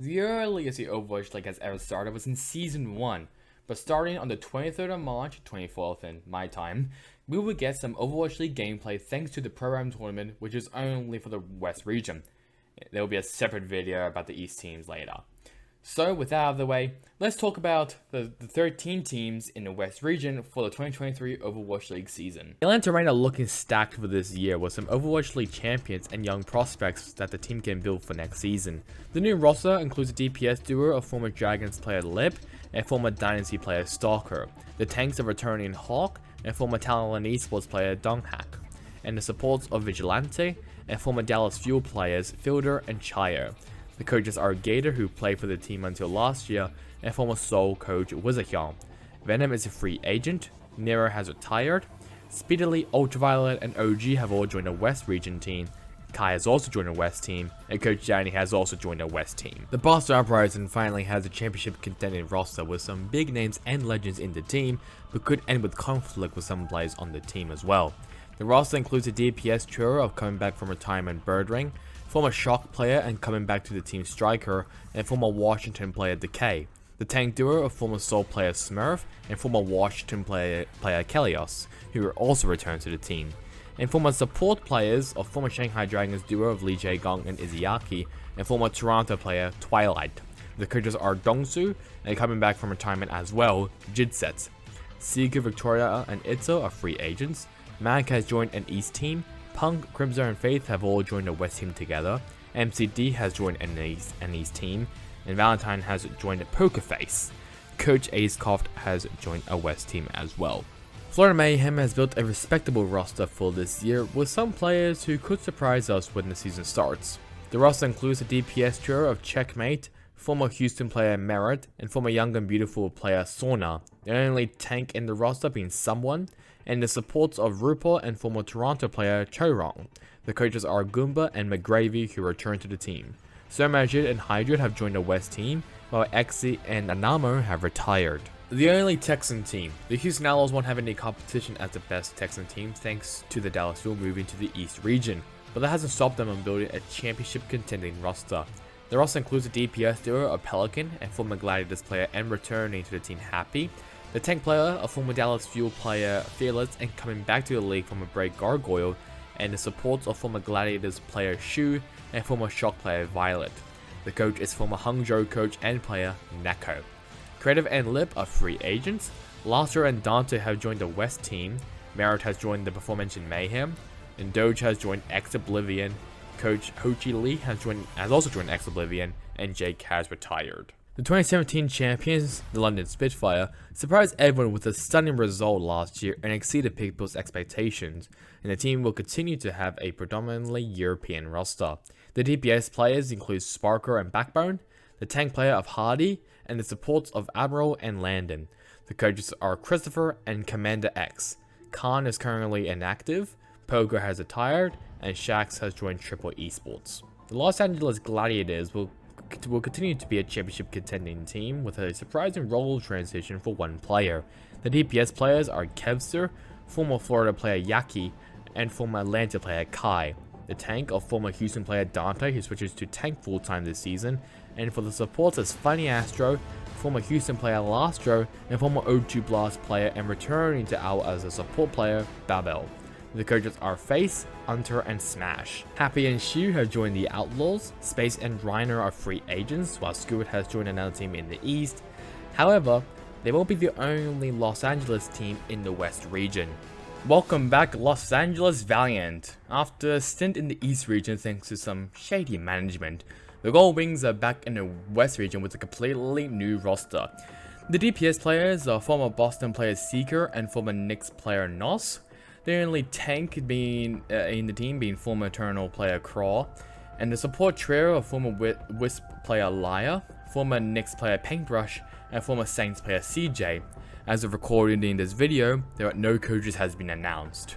The earliest the Overwatch League has ever started was in Season 1, but starting on the 23rd of March, 24th in my time, we will get some Overwatch League gameplay thanks to the Pro-Am tournament, which is only for the West region. There will be a separate video about the East teams later. So with that out of the way, let's talk about the 13 teams in the West region for the 2023 Overwatch League season. The Atlanta Reign are looking stacked for this year with some Overwatch League champions and young prospects that the team can build for next season. The new roster includes a DPS duo of former Dragons player Lip and former Dynasty player Stalker, the tanks of returning Hawk and former Talent Esports player Donghack, and the supports of Vigilante and former Dallas Fuel players Fielder and Chire. The coaches are Gator, who played for the team until last year, and former Seoul coach Wizahyun. Venom is a free agent, Nero has retired, Speedily, Ultraviolet, and OG have all joined a West region team, Kai has also joined a West team, and Coach Danny has also joined a West team. The Boston Uprising finally has a championship contending roster with some big names and legends in the team, but could end with conflict with some players on the team as well. The roster includes a DPS trio of coming back from retirement Birdring, former Shock player and coming back to the team Striker, and former Washington player Decay. The tank duo of former Seoul player Smurf and former Washington player Kelios, who are also returned to the team. And former support players of former Shanghai Dragons duo of Lee Jae-gong and Izayaki, and former Toronto player Twilight. The coaches are Dongsu, and coming back from retirement as well, Jidset. Seeker, Victoria, and Itzo are free agents. Mag has joined an East team. Punk, Crimson, and Faith have all joined a West team together. MCD has joined an East team, and Valentine has joined a Poker Face. Coach Acecroft has joined a West team as well. Florida Mayhem has built a respectable roster for this year, with some players who could surprise us when the season starts. The roster includes a DPS trio of Checkmate, former Houston player Merritt, and former Young and Beautiful player Sorna, the only tank in the roster being Someone, and the supports of Rupert and former Toronto player Chorong. The coaches are Goomba and McGravy, who returned to the team. Sermajid and Hydra have joined the West team, while Exy and Anamo have retired. The only Texan team. The Houston Outlaws won't have any competition as the best Texan team thanks to the Dallas Fuel moving to the East region, but that hasn't stopped them from building a championship contending roster. The roster includes a DPS duo of Pelican and former Gladiators player and returning to the team Happy, the tank player, a former Dallas Fuel player Fearless and coming back to the league from a break Gargoyle, and the supports of former Gladiators player Shu and former Shock player Violet. The coach is former Hangzhou coach and player Neko. Creative and Lip are free agents. Lasser and Dante have joined the West team. Merritt has joined the aforementioned Mayhem, and Doge has joined X Oblivion. Coach Ho-Chi Lee has also joined X Oblivion, and Jake has retired. The 2017 champions, the London Spitfire, surprised everyone with a stunning result last year and exceeded people's expectations, and the team will continue to have a predominantly European roster. The DPS players include Sparker and Backbone, the tank player of Hardy, and the supports of Admiral and Landon. The coaches are Christopher and Commander X. Khan is currently inactive, Pogo has retired, and Shax has joined Triple Esports. The Los Angeles Gladiators will continue to be a championship contending team with a surprising role transition for one player. The DPS players are Kevster, former Florida player Yaki, and former Atlanta player Kai. The tank of former Houston player Dante, who switches to tank full-time this season, and for the supports is Funny Astro, former Houston player Lastro, and former O2 Blast player and returning to OWL as a support player Babel. The coaches are Face, Hunter, and Smash. Happy and Shu have joined the Outlaws. Space and Reiner are free agents, while Scoot has joined another team in the East. However, they won't be the only Los Angeles team in the West region. Welcome back, Los Angeles Valiant. After a stint in the East region thanks to some shady management, the Gold Wings are back in the West region with a completely new roster. The DPS players are former Boston player Seeker and former Knicks player Nos. The only tank being in the team being former Eternal player Craw, and the support trio of former Wisp player Liar, former Knicks player Paintbrush, and former Saints player CJ. As of recording this video, no coaches has been announced.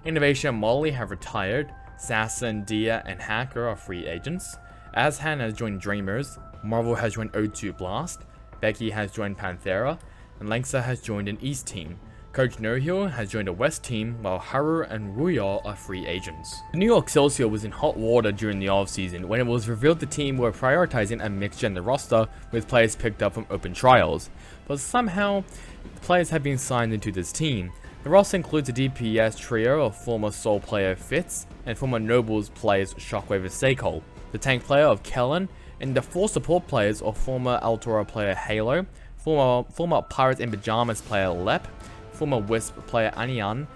Innovation and Molly have retired. Sasson, Dia, and Hacker are free agents. Ashan has joined Dreamers. Marvel has joined O2 Blast. Becky has joined Panthera, and Lanxa has joined an East team. Coach Nohil has joined the West team, while Haru and Ruyal are free agents. The New York Excelsior was in hot water during the offseason when it was revealed the team were prioritizing a mixed-gender roster with players picked up from open trials, but somehow the players have been signed into this team. The roster includes a DPS trio of former Soul player Fitz and former Nobles players Shockwave and Stakehold, the tank player of Kellen, and the 4 support players of former Altora player Halo, former Pirates in Pajamas player Lep, former Wisp player Anian,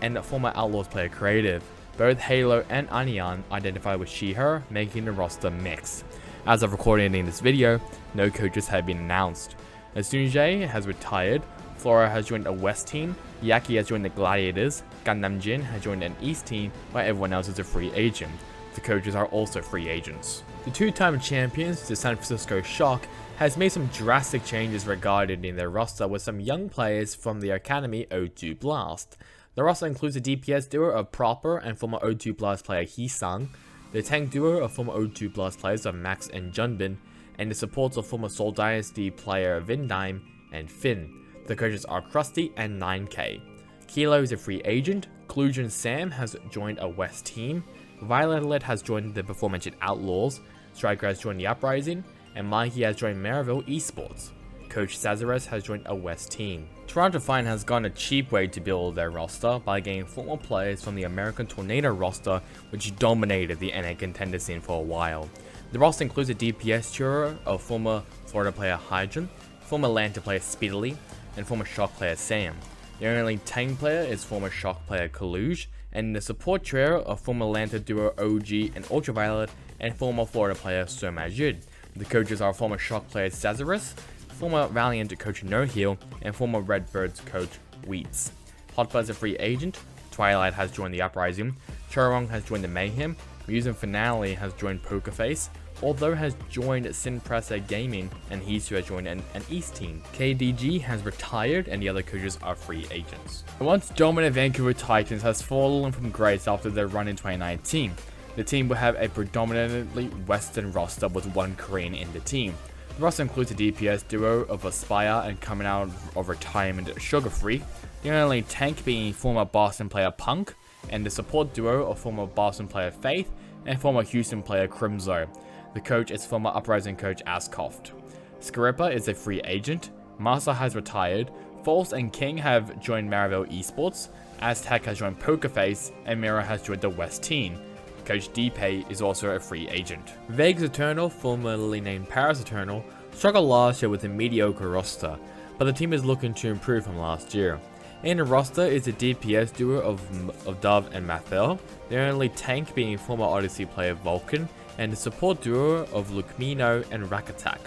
and former Outlaws player Creative. Both Halo and Anian identify with she/her, making the roster mixed. As of recording in this video, no coaches have been announced. Asunjae has retired, Flora has joined a West team, Yaki has joined the Gladiators, Gundam Jin has joined an East team, while everyone else is a free agent. The coaches are also free agents. The 2-time champions, the San Francisco Shock, has made some drastic changes regarding their roster with some young players from the Academy O2 Blast. The roster includes a DPS duo of Proper and former O2 Blast player Hee-sang, the tank duo of former O2 Blast players of Max and Junbin, and the supports of former Seoul Dynasty player Vindime and Finn. The coaches are Krusty and 9K. Kilo is a free agent, Clujan Sam has joined a West team, Violet has joined the before-mentioned Outlaws, Striker has joined the Uprising, and Mikey has joined Maryville Esports. Coach Sazares has joined a West team. Toronto Fine has gone a cheap way to build their roster by getting former players from the American Tornado roster, which dominated the NA contender scene for a while. The roster includes a DPS trio of former Florida player Hydron, former Atlanta player Speedily, and former Shock player Sam. The only tank player is former Shock player Kaluj, and the support trio of former Atlanta duo OG and Ultraviolet, and former Florida player Somajid. The coaches are former Shock player Sazaris, former Valiant coach Nohil, and former Redbirds coach Wheats. Hotbuzz is a free agent, Twilight has joined the Uprising, Chorong has joined the Mayhem, Muse and Finale has joined Pokerface, Although has joined Sinpressa Gaming, and Hisu has joined an East team. KDG has retired, and the other coaches are free agents. The once dominant Vancouver Titans has fallen from grace after their run in 2019. The team will have a predominantly Western roster with one Korean in the team. The roster includes a DPS duo of Aspire and coming out of retirement Sugar Free, the only tank being former Boston player Punk, and the support duo of former Boston player Faith and former Houston player Crimzo. The coach is former Uprising coach Ascoft. Skairipa is a free agent, Masa has retired, False and King have joined Maryville Esports, Aztec has joined Pokerface, and Mira has joined the West team. Coach Deepay is also a free agent. Vegas Eternal, formerly named Paris Eternal, struggled last year with a mediocre roster, but the team is looking to improve from last year. In the roster is a DPS duo of Dove and Mathel, the only tank being former Odyssey player Vulcan, and the support duo of Lukmino and Rakatak.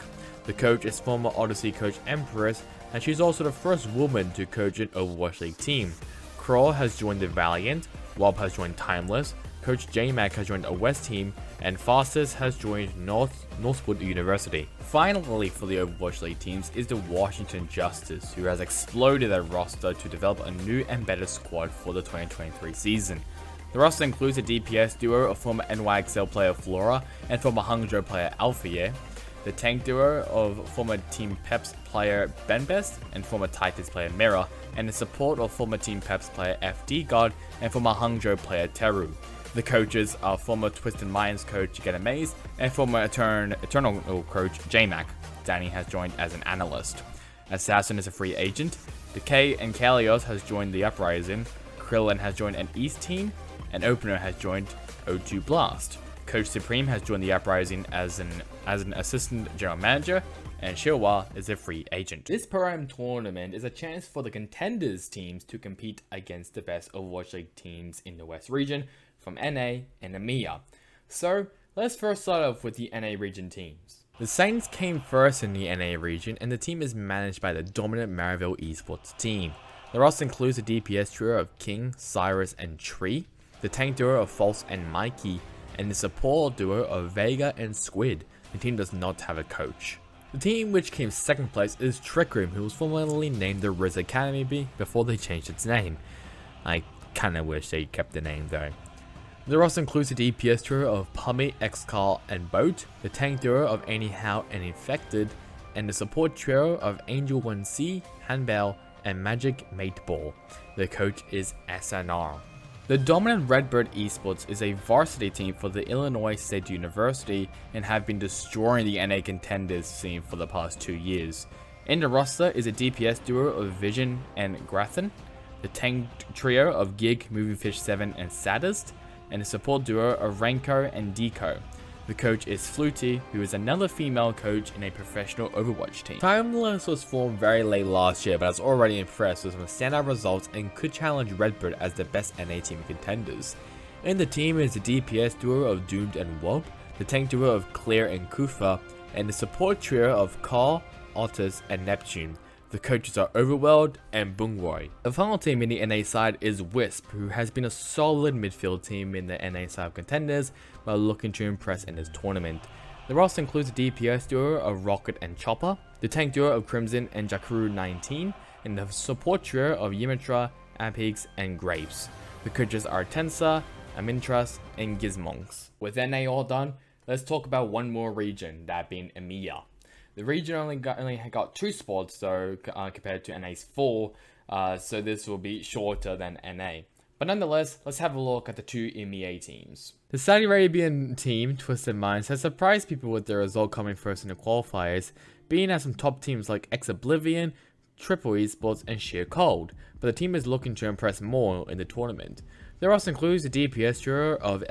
The coach is former Odyssey coach Empress, and she's also the first woman to coach an Overwatch League team. Crawl has joined the Valiant, Wob has joined Timeless, Coach J-Mac has joined a West team, and Fastest has joined Northwood University. Finally for the Overwatch League teams is the Washington Justice, who has exploded their roster to develop a new and better squad for the 2023 season. The roster includes a DPS duo of former NYXL player Flora and former Hangzhou player Alphaye, the tank duo of former Team Peps player Benbest and former Titans player Mira, and the support of former Team Peps player FD God and former Hangzhou player Teru. The coaches are former Twisted Minds coach Get Amaze and former Eternal coach J-Mac. Danny has joined as an analyst. Assassin is a free agent. Decay and Kalios has joined the Uprising. Krillin has joined an East team, and Opener has joined O2 Blast. Coach Supreme has joined the Uprising as an assistant general manager, and Shilwa is a free agent. This Pro-Am tournament is a chance for the contenders teams to compete against the best Overwatch League teams in the West region from NA and EMEA. So let's first start off with the NA region teams. The Saints came first in the NA region, and the team is managed by the dominant Maryville Esports team. The roster includes a DPS trio of King, Cyrus, and Tree, the tank duo of False and Mikey, and the support duo of Vega and Squid. The team does not have a coach. The team which came second place is Trick Room, who was formerly named the Riz Academy before they changed its name. I kinda wish they kept the name though. The roster includes a DPS trio of Pummy, Xcarl, and Boat, the tank duo of Anyhow and Infected, and the support trio of Angel 1C, Hanbell, and Magic Mate Ball. The coach is SNR. The dominant Redbird Esports is a varsity team for the Illinois State University and have been destroying the NA contenders scene for the past 2 years. In the roster is a DPS duo of Vision and Grathan, the tank trio of Gig, Moviefish 7 and Sadist, and the support duo of Renko and Deco. The coach is Flutie, who is another female coach in a professional Overwatch team. Timeless was formed very late last year, but has already impressed with some standout results and could challenge Redbird as the best NA team contenders. In the team is the DPS duo of Doomed and Wob, the tank duo of Clear and Kufa, and the support trio of Carl, Otters, and Neptune. The coaches are Overworld and Bungroy. The final team in the NA side is Wisp, who has been a solid midfield team in the NA side of contenders while looking to impress in this tournament. The roster includes the DPS duo of Rocket and Chopper, the tank duo of Crimson and Jakuru 19, and the support trio of Yimitra, Apex, and Graves. The coaches are Tensa, Amintras, and Gizmonks. With NA all done, let's talk about one more region, that being EMEA. The region only got 2 spots though, compared to NA's 4, so this will be shorter than NA. But nonetheless, let's have a look at the 2 EMEA teams. The Saudi Arabian team, Twisted Minds, has surprised people with their result coming first in the qualifiers, being at some top teams like X-Oblivion, Triple Esports, and Sheer Cold, but the team is looking to impress more in the tournament. There also includes the DPS duo of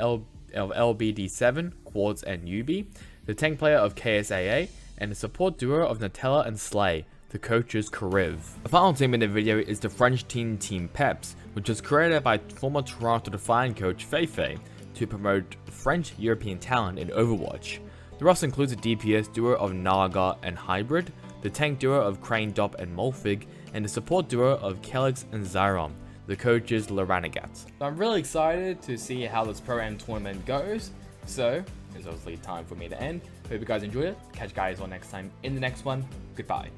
LBD7, Quartz, and Yubi, the tank player of KSAA, and the support duo of Nutella and Slay. The coach is Kariv. The final team in the video is the French team Team Peps, which was created by former Toronto Defiant coach Feifei to promote French European talent in Overwatch. The roster includes a DPS duo of Naga and Hybrid, the tank duo of Crane Dop and Molfig, and the support duo of Kelix and Zyron. The coach is Laranagat. So I'm really excited to see how this Pro-Am tournament goes. So it's obviously time for me to end. Hope you guys enjoyed it. Catch you guys all next time in the next one. Goodbye.